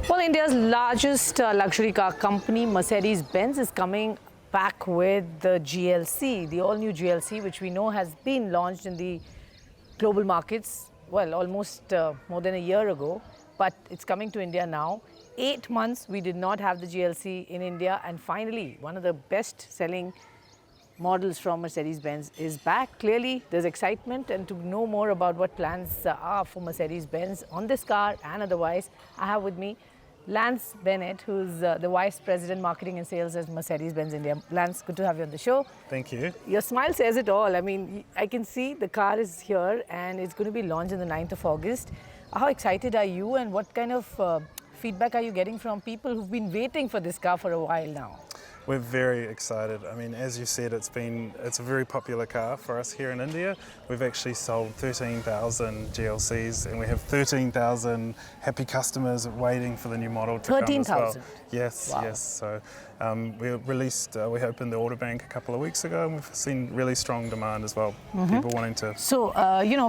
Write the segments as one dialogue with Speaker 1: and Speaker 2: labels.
Speaker 1: Well, India's largest luxury car company, Mercedes-Benz, is coming back with the GLC, the all-new GLC, which we know has been launched in the global markets, well, almost more than a year ago, but it's coming to India now. 8 months we did not have the GLC in India, and finally, one of the best-selling models from Mercedes-Benz is back. Clearly, there's excitement, and to know more about what plans are for Mercedes-Benz on this car and otherwise, I have with me Lance Bennett, who's the Vice President Marketing and Sales at Mercedes-Benz India. Lance, good to have you on the show.
Speaker 2: Thank you.
Speaker 1: Your smile says it all. I mean, I can see the car is here and it's going to be launched on the 9th of August. How excited are you, and what kind of feedback are you getting from people who've been waiting for this car for a while now?
Speaker 2: We're very excited. I mean, as you said, it's a very popular car for us here in India. We've actually sold 13,000 GLCs, and we have 13,000 happy customers waiting for the new model to come as well.
Speaker 1: 13,000?
Speaker 2: Yes,
Speaker 1: Wow.
Speaker 2: yes. So we opened the order bank a couple of weeks ago, and we've seen really strong demand as well. People wanting to.
Speaker 1: So,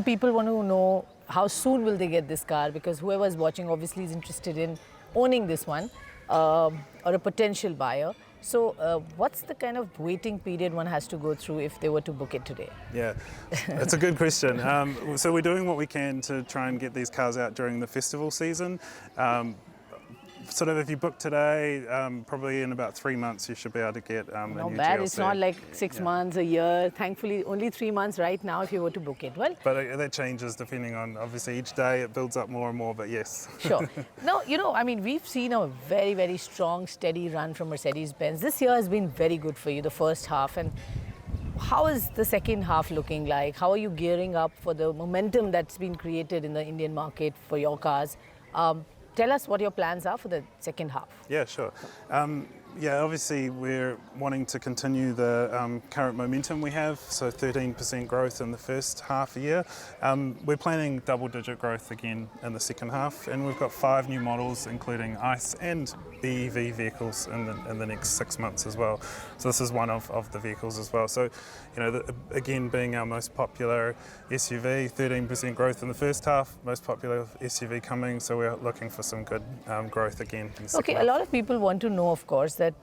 Speaker 1: people want to know how soon will they get this car, because whoever is watching obviously is interested in owning this one or a potential buyer. So what's the kind of waiting period one has to go through if they were to book it today?
Speaker 2: Yeah, that's a good question. So we're doing what we can to try and get these cars out during the festival season. Sort of if you book today, probably in about 3 months you should be able to get a new
Speaker 1: Not bad.
Speaker 2: GLC.
Speaker 1: It's not like 6 months, a year. Thankfully, only 3 months right now if you were to book it. Well,
Speaker 2: But that changes depending on, obviously each day it builds up more and more, but yes.
Speaker 1: sure. Now, I mean, we've seen a very, very strong, steady run from Mercedes-Benz. This year has been very good for you, the first half. And how is the second half looking like? How are you gearing up for the momentum that's been created in the Indian market for your cars? Tell us what your plans are for the second half.
Speaker 2: Yeah, sure. Obviously we're wanting to continue the current momentum we have, so 13% growth in the first half a year. We're planning double-digit growth again in the second half, and we've got 5 new models, including ICE and BEV vehicles in the next 6 months as well. So this is one of the vehicles as well. So, again, being our most popular SUV, 13% growth in the first half, most popular SUV coming, so we're looking for some good growth again in the second half.
Speaker 1: A lot of people want to know, of course, that,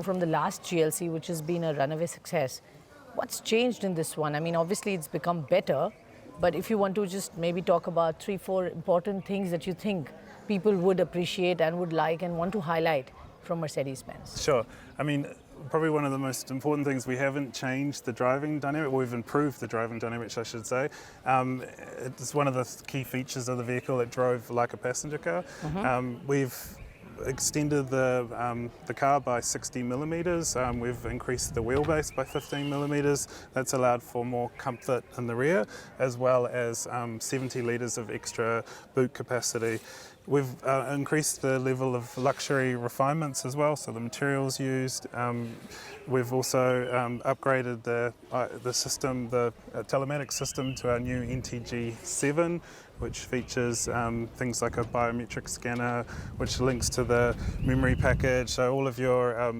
Speaker 1: from the last GLC, which has been a runaway success, what's changed in this one? I mean, obviously it's become better, but if you want to just maybe talk about 3-4 important things that you think people would appreciate and would like and want to highlight from Mercedes-Benz.
Speaker 2: Sure. I mean, probably one of the most important things, we haven't changed the driving dynamic. We've improved the driving dynamics, I should say. It's one of the key features of the vehicle. It drove like a passenger car. We've extended the car by 60 millimeters. We've increased the wheelbase by 15 millimeters. That's allowed for more comfort in the rear, as well as 70 litres of extra boot capacity. We've increased the level of luxury refinements as well, so the materials used. We've also upgraded the system, the telematics system, to our new NTG7, which features things like a biometric scanner, which links to the memory package. So all of your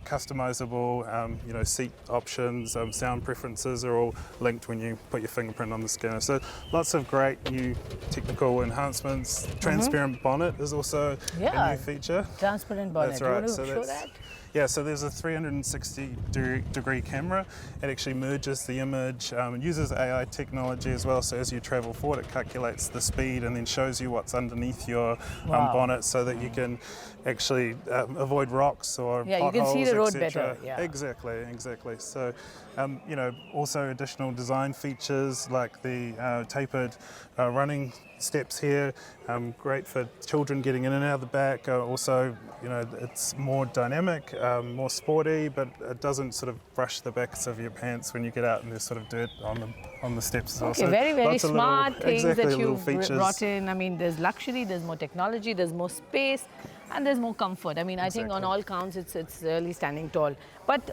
Speaker 2: customizable, seat options, sound preferences are all linked when you put your fingerprint on the scanner. So lots of great new technical enhancements. Transparent bonnet is also a new feature.
Speaker 1: Transparent bonnet.
Speaker 2: That's right.
Speaker 1: Do you want to show that?
Speaker 2: Yeah, so there's a 360-degree camera. It actually merges the image, uses AI technology as well, so as you travel forward it calculates the speed and then shows you what's underneath your bonnet, so that you can actually avoid rocks or potholes,
Speaker 1: you can see the road
Speaker 2: etc.
Speaker 1: better. Yeah.
Speaker 2: Exactly. So, also additional design features like the tapered running steps here, great for children getting in and out of the back. Also, it's more dynamic, more sporty, but it doesn't sort of brush the backs of your pants when you get out and there's sort of dirt on the steps as well.
Speaker 1: Okay,
Speaker 2: So
Speaker 1: very, very
Speaker 2: lots of
Speaker 1: smart things that
Speaker 2: little
Speaker 1: you've
Speaker 2: features.
Speaker 1: brought in. I mean, there's luxury, there's more technology, there's more space, and there's more comfort. I mean, I think on all counts, it's really standing tall. But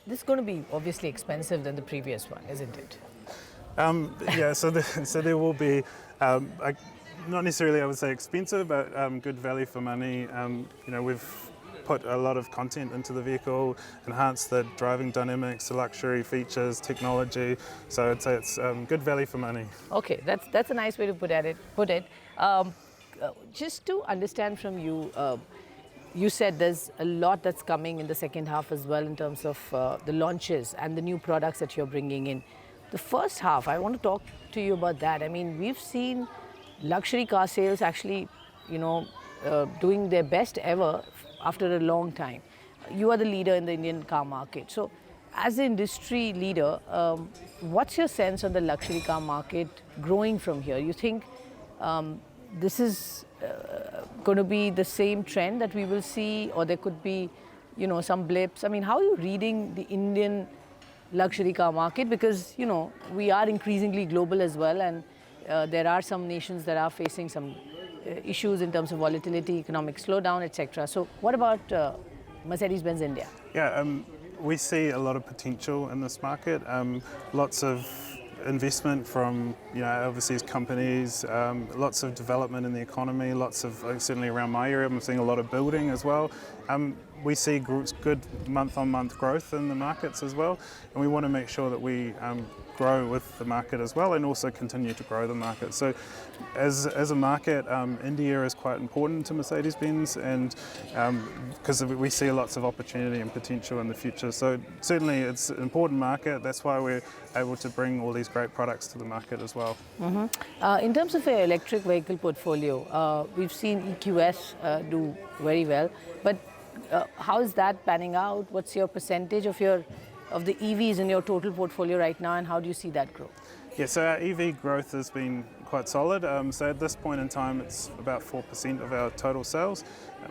Speaker 1: this is going to be obviously expensive than the previous one, isn't it?
Speaker 2: So there will be, not necessarily I would say expensive, but good value for money. We've put a lot of content into the vehicle, enhanced the driving dynamics, the luxury features, technology. So I'd say it's good value for money.
Speaker 1: Okay, that's a nice way to put it. just to understand from you, you said there's a lot that's coming in the second half as well in terms of the launches and the new products that you're bringing in. The first half, I want to talk to you about that. I mean, we've seen luxury car sales actually, doing their best ever after a long time. You are the leader in the Indian car market. So, as an industry leader, what's your sense on the luxury car market growing from here? You think this is going to be the same trend that we will see, or there could be, some blips? I mean, how are you reading the Indian luxury car market? Because, we are increasingly global as well, and there are some nations that are facing some issues in terms of volatility, economic slowdown, etc. So, what about Mercedes-Benz India?
Speaker 2: Yeah, we see a lot of potential in this market. Lots of investment from overseas companies, lots of development in the economy, lots of, certainly around my area, I'm seeing a lot of building as well. We see good month-on-month growth in the markets as well, and we want to make sure that we grow with the market as well, and also continue to grow the market. So as a market, India is quite important to Mercedes-Benz, and because we see lots of opportunity and potential in the future. So certainly it's an important market. That's why we're able to bring all these great products to the market as well.
Speaker 1: In terms of your electric vehicle portfolio, we've seen EQS do very well, but how is that panning out? What's your percentage of the EVs in your total portfolio right now, and how do you see that grow?
Speaker 2: Yeah, so our EV growth has been quite solid. So at this point in time, it's about 4% of our total sales.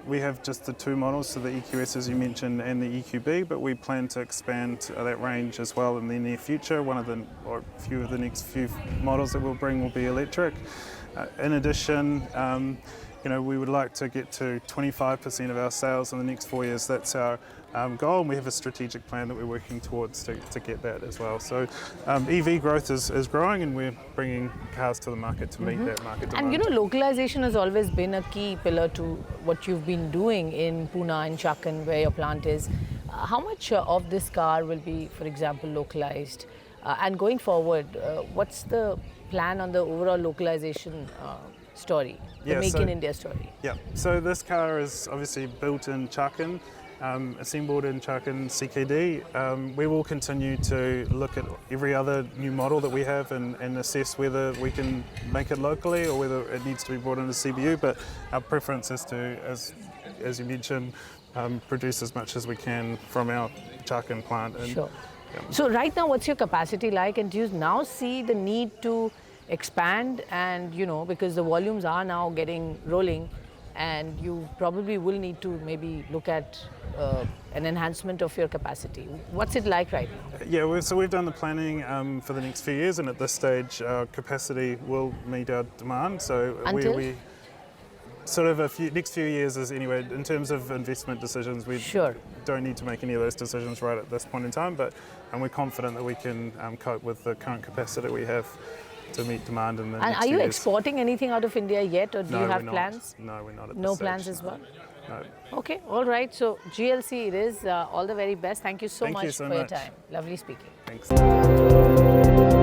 Speaker 2: We have just the two models, so the EQS, as you mentioned, and the EQB, but we plan to expand that range as well in the near future. A few of the next few models that we'll bring will be electric. In addition, we would like to get to 25% of our sales in the next 4 years. That's our goal, and we have a strategic plan that we're working towards to get that as well. So EV growth is growing, and we're bringing cars to the market to meet that market demand.
Speaker 1: And localization has always been a key pillar to what you've been doing in Pune and Chakan, where your plant is. How much of this car will be, for example, localized? And going forward, what's the plan on the overall localization story, the Make in India story?
Speaker 2: Yeah, so this car is obviously built in Chakan, assembled in Chakan CKD. We will continue to look at every other new model that we have and assess whether we can make it locally or whether it needs to be brought into CBU, but our preference is to, as you mentioned, produce as much as we can from our Chakan plant.
Speaker 1: Sure. Yeah. So right now, what's your capacity like, and do you now see the need to expand, and because the volumes are now getting rolling, and you probably will need to maybe look at an enhancement of your capacity? What's it like right now?
Speaker 2: Yeah, so we've done the planning for the next few years, and at this stage our capacity will meet our demand. So
Speaker 1: Until?
Speaker 2: we sort of next few years is anyway, in terms of investment decisions, we don't need to make any of those decisions right at this point in time, but we're confident that we can cope with the current capacity we have to meet demand in the next few years.
Speaker 1: And are you exporting anything out of India yet, or do you have plans?
Speaker 2: No, we're not at this
Speaker 1: No
Speaker 2: stage.
Speaker 1: plans as well?
Speaker 2: No.
Speaker 1: Okay, all right. So GLC it is. All the very best. Thank you so
Speaker 2: Thank
Speaker 1: much
Speaker 2: you so
Speaker 1: for your
Speaker 2: much.
Speaker 1: time. Lovely speaking.
Speaker 2: Thanks.